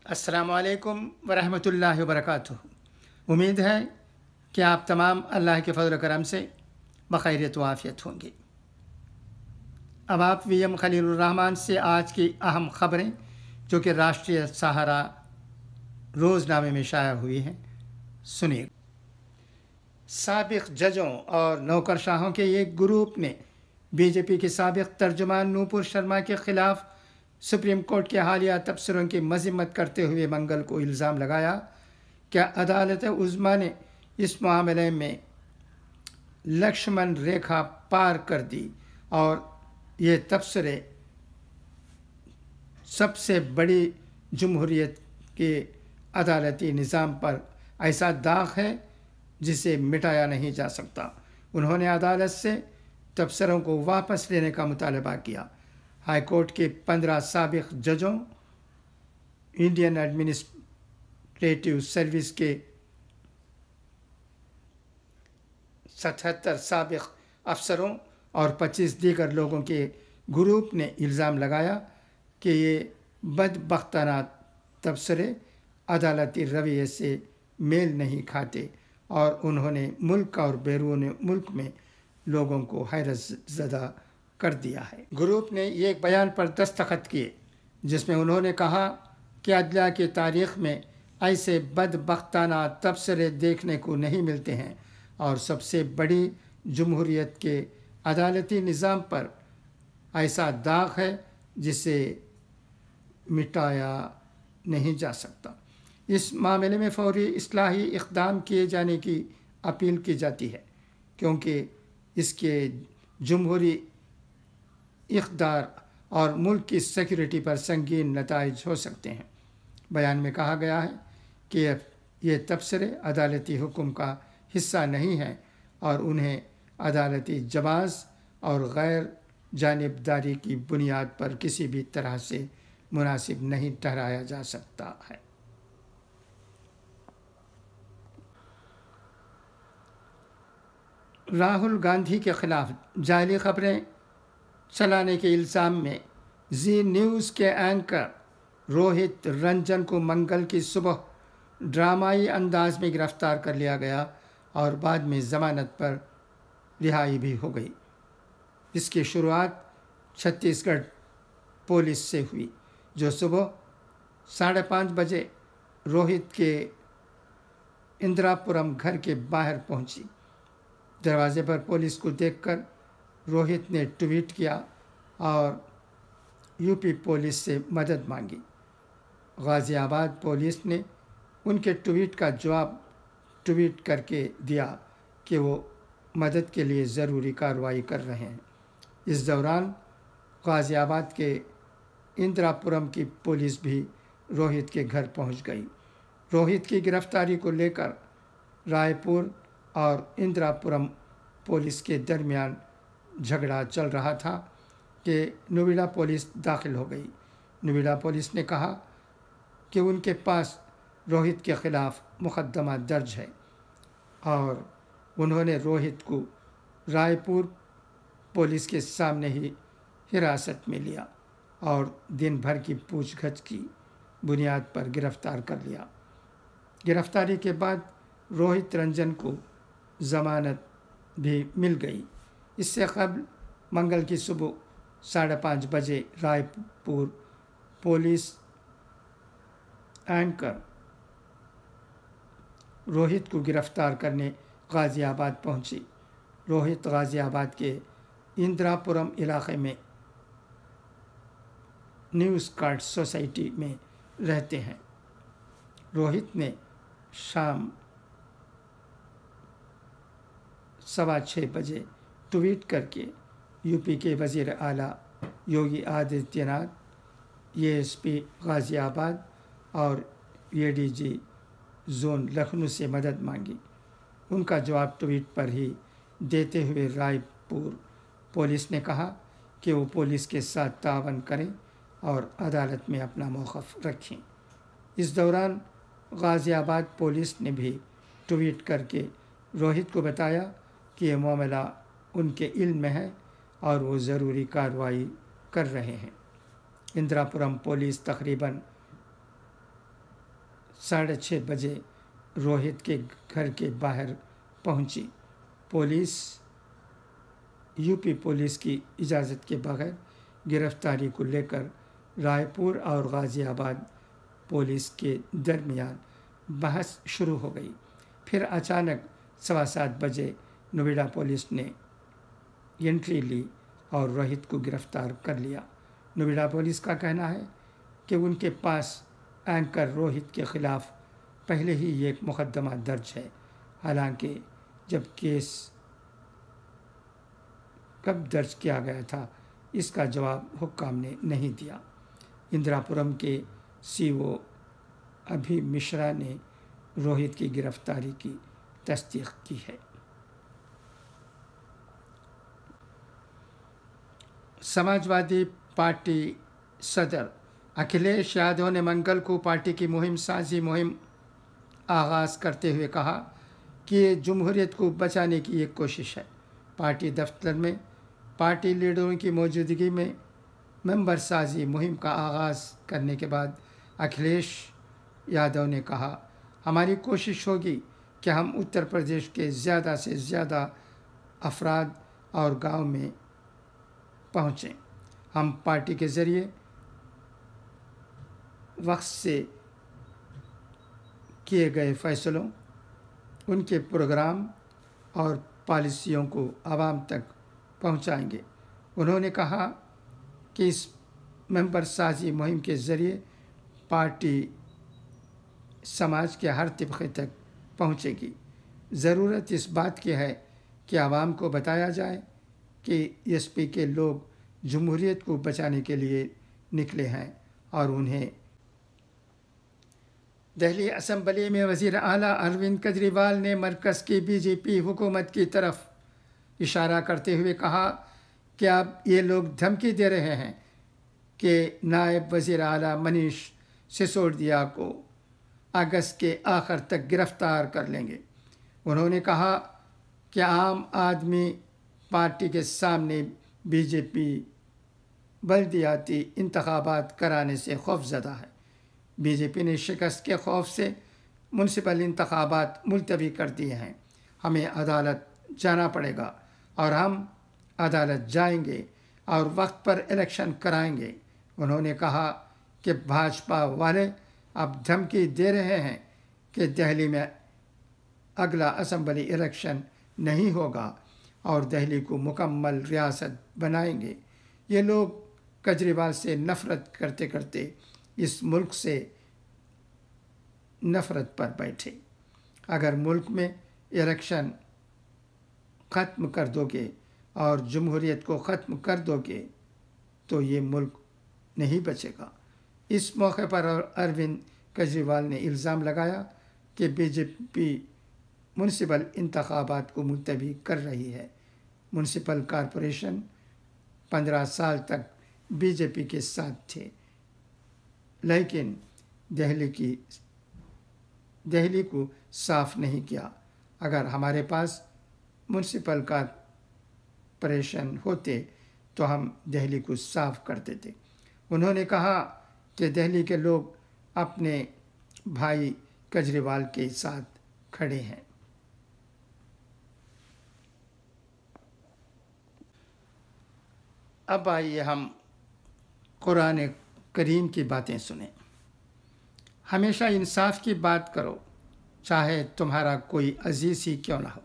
अस्सलामुअलैकुम वरहमतुल्लाहि वबरकातुहू। उम्मीद है कि आप तमाम अल्लाह के फजल करम से बखैरियत व आफियत होंगे। अब आप वीएम खलीलुर्रहमान से आज की अहम खबरें जो कि राष्ट्रीय सहारा रोज़नामे में शाया हुई हैं सुनिए। साबिक जजों और नौकरशाहों के एक ग्रुप ने बीजेपी के साबिक तर्जुमान नूपुर शर्मा के खिलाफ सुप्रीम कोर्ट के हालिया तबसरों की मजम्मत करते हुए मंगल को इल्ज़ाम लगाया कि अदालत उज़्मा ने इस मामले में लक्ष्मण रेखा पार कर दी और ये तबसरे सबसे बड़ी जमहूरियत के अदालती निज़ाम पर ऐसा दाग है जिसे मिटाया नहीं जा सकता। उन्होंने अदालत से तबसरों को वापस लेने का मुतालबा किया। हाई कोर्ट के 15 साबिक जजों, इंडियन एडमिनिस्ट्रेटिव सर्विस के 77 साबिक अफसरों और 25 दीगर लोगों के ग्रुप ने इल्ज़ाम लगाया कि ये बदबख्ताना तबसरे अदालती रवैये से मेल नहीं खाते और उन्होंने मुल्क और बैरून मुल्क में लोगों को हैरत ज़दा कर दिया है। ग्रुप ने एक बयान पर दस्तखत किए जिसमें उन्होंने कहा कि अदलिया की तारीख़ में ऐसे बदबख्ताना तबसरे देखने को नहीं मिलते हैं और सबसे बड़ी जमहूरियत के अदालती निज़ाम पर ऐसा दाग है जिसे मिटाया नहीं जा सकता। इस मामले में फौरी इस्लाही इक़दाम किए जाने की अपील की जाती है क्योंकि इसके जमहूरी इक़दार और मुल्क की सिक्योरिटी पर संगीन नताइज हो सकते हैं। बयान में कहा गया है कि ये तबसरे अदालती हुक्म का हिस्सा नहीं हैं और उन्हें अदालती जवाज़ और गैर जानिबदारी की बुनियाद पर किसी भी तरह से मुनासिब नहीं ठहराया जा सकता है। राहुल गांधी के खिलाफ जाली खबरें चलाने के इल्ज़ाम में जी न्यूज़ के एंकर रोहित रंजन को मंगल की सुबह ड्रामाई अंदाज में गिरफ्तार कर लिया गया और बाद में ज़मानत पर रिहाई भी हो गई। इसकी शुरुआत छत्तीसगढ़ पुलिस से हुई जो सुबह 5:30 बजे रोहित के इंदिरापुरम घर के बाहर पहुंची। दरवाजे पर पुलिस को देखकर रोहित ने ट्वीट किया और यूपी पुलिस से मदद मांगी। गाज़ियाबाद पुलिस ने उनके ट्वीट का जवाब ट्वीट करके दिया कि वो मदद के लिए ज़रूरी कार्रवाई कर रहे हैं। इस दौरान गाज़ियाबाद के इंदिरापुरम की पुलिस भी रोहित के घर पहुंच गई। रोहित की गिरफ्तारी को लेकर रायपुर और इंदिरापुरम पुलिस के दरमियान झगड़ा चल रहा था कि नोएडा पुलिस दाखिल हो गई। नोएडा पुलिस ने कहा कि उनके पास रोहित के ख़िलाफ़ मुकदमा दर्ज है और उन्होंने रोहित को रायपुर पुलिस के सामने ही हिरासत में लिया और दिन भर की पूछगछ की बुनियाद पर गिरफ़्तार कर लिया। गिरफ़्तारी के बाद रोहित रंजन को ज़मानत भी मिल गई। इससे कबल मंगल की सुबह 5:30 बजे रायपुर पुलिस एंकर रोहित को गिरफ्तार करने गाज़ियाबाद पहुंची। रोहित गाज़ियाबाद के इंदिरापुरम इलाके में न्यूज़ कार्ड सोसाइटी में रहते हैं। रोहित ने शाम 6:15 बजे ट्वीट करके यूपी के वज़ीर आला योगी आदित्यनाथ, एएसपी गाज़ियाबाद और एडीजी जोन लखनऊ से मदद मांगी। उनका जवाब ट्वीट पर ही देते हुए रायपुर पुलिस ने कहा कि वो पुलिस के साथ तावन करें और अदालत में अपना मौक़िफ़ रखें। इस दौरान गाज़ियाबाद पुलिस ने भी ट्वीट करके रोहित को बताया कि ये मामला उनके इल्म में है और वो ज़रूरी कार्रवाई कर रहे हैं। इंदिरापुरम पुलिस तकरीबन 6:30 بجے روہت کے گھر کے باہر پہنچی۔ یو پی پولیس کی اجازت کے بغیر گرفتاری کو لے کر رائے پور اور غازی آباد پولیس کے درمیان بحث شروع ہو گئی۔ پھر اچانک 7:15 بجے نوئیڈا پولیس نے انٹری لی اور روہت کو گرفتار کر لیا۔ نوئیڈا پولیس کا کہنا ہے کہ ان کے پاس اینکر روہت کے خلاف پہلے ہی ایک مقدمہ درج ہے، حالانکہ جب کیس کب درج کیا گیا تھا اس کا جواب حکام نے نہیں دیا۔ اندراپورم کے سی او ابھی مشرا نے روہت کی گرفتاری کی تصدیق کی ہے۔ سماجوادی پارٹی صدر اکھلیش یادو نے منگل کو پارٹی کی مہم سازی مہم آغاز کرتے ہوئے کہا کہ یہ جمہوریت کو بچانے کی ایک کوشش ہے۔ پارٹی دفتر میں پارٹی لیڈروں کی موجودگی میں ممبر سازی مہم کا آغاز کرنے کے بعد اکھلیش یادو نے کہا، ہماری کوشش ہوگی کہ ہم اتر پردیش کے زیادہ سے زیادہ افراد اور گاؤں میں پہنچیں۔ ہم پارٹی کے ذریعے وقت سے کیے گئے فیصلوں، ان کے پروگرام اور پالیسیوں کو عوام تک پہنچائیں گے۔ انہوں نے کہا کہ اس ممبر سازی مہم کے ذریعے پارٹی سماج کے ہر طبقے تک پہنچے گی۔ ضرورت اس بات کی ہے کہ عوام کو بتایا جائے کہ ایس پی کے لوگ جمہوریت کو بچانے کے لیے نکلے ہیں اور انہیں دہلی اسمبلی میں وزیر اعلیٰ اروند کیجریوال نے مرکز کی بی جے پی حکومت کی طرف اشارہ کرتے ہوئے کہا کہ اب یہ لوگ دھمکی دے رہے ہیں کہ نائب وزیر اعلیٰ منیش سسودیا کو اگست کے آخر تک گرفتار کر لیں گے۔ انہوں نے کہا کہ عام آدمی پارٹی کے سامنے بی جے پی بلدیاتی انتخابات کرانے سے خوف زدہ ہے۔ بی جے پی نے شکست کے خوف سے میونسپل انتخابات ملتوی کر دیے ہیں۔ ہمیں عدالت جانا پڑے گا اور ہم عدالت جائیں گے اور وقت پر الیکشن کرائیں گے۔ انہوں نے کہا کہ بھاجپا والے اب دھمکی دے رہے ہیں کہ دہلی میں اگلا اسمبلی الیکشن نہیں ہوگا اور دہلی کو مکمل ریاست بنائیں گے۔ یہ لوگ کیجریوال سے نفرت کرتے کرتے اس ملک سے نفرت پر بیٹھے۔ اگر ملک میں الیکشن ختم کر دو گے اور جمہوریت کو ختم کر دو گے تو یہ ملک نہیں بچے گا۔ اس موقع پر اروند کیجریوال نے الزام لگایا کہ بی جے پی میونسپل انتخابات کو ملتوی کر رہی ہے۔ میونسپل کارپوریشن 15 سال تک بی جے پی کے ساتھ تھے، لیکن دہلی کو صاف نہیں کیا۔ اگر ہمارے پاس میونسپل کارپوریشن ہوتے تو ہم دہلی کو صاف کر دیتے۔ انہوں نے کہا کہ دہلی کے لوگ اپنے بھائی کیجریوال کے ساتھ کھڑے ہیں۔ اب آئیے ہم قرآن کریم کی باتیں سنیں۔ ہمیشہ انصاف کی بات کرو، چاہے تمہارا کوئی عزیز ہی کیوں نہ ہو۔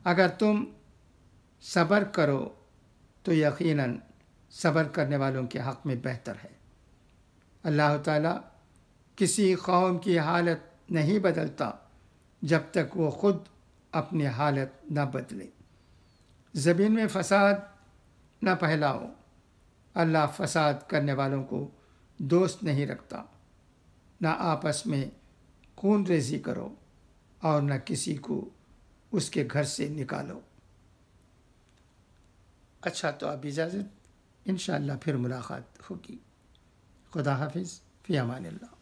اگر تم صبر کرو تو یقیناً صبر کرنے والوں کے حق میں بہتر ہے۔ اللہ تعالیٰ کسی قوم کی حالت نہیں بدلتا جب تک وہ خود اپنی حالت نہ بدلے۔ زمین میں فساد نہ پھیلاؤ، اللہ فساد کرنے والوں کو دوست نہیں رکھتا۔ نہ آپس میں خون ریزی کرو اور نہ کسی کو اس کے گھر سے نکالو۔ اچھا تو اب اجازت، انشاءاللہ پھر ملاقات ہوگی۔ خدا حافظ، فی امان اللہ۔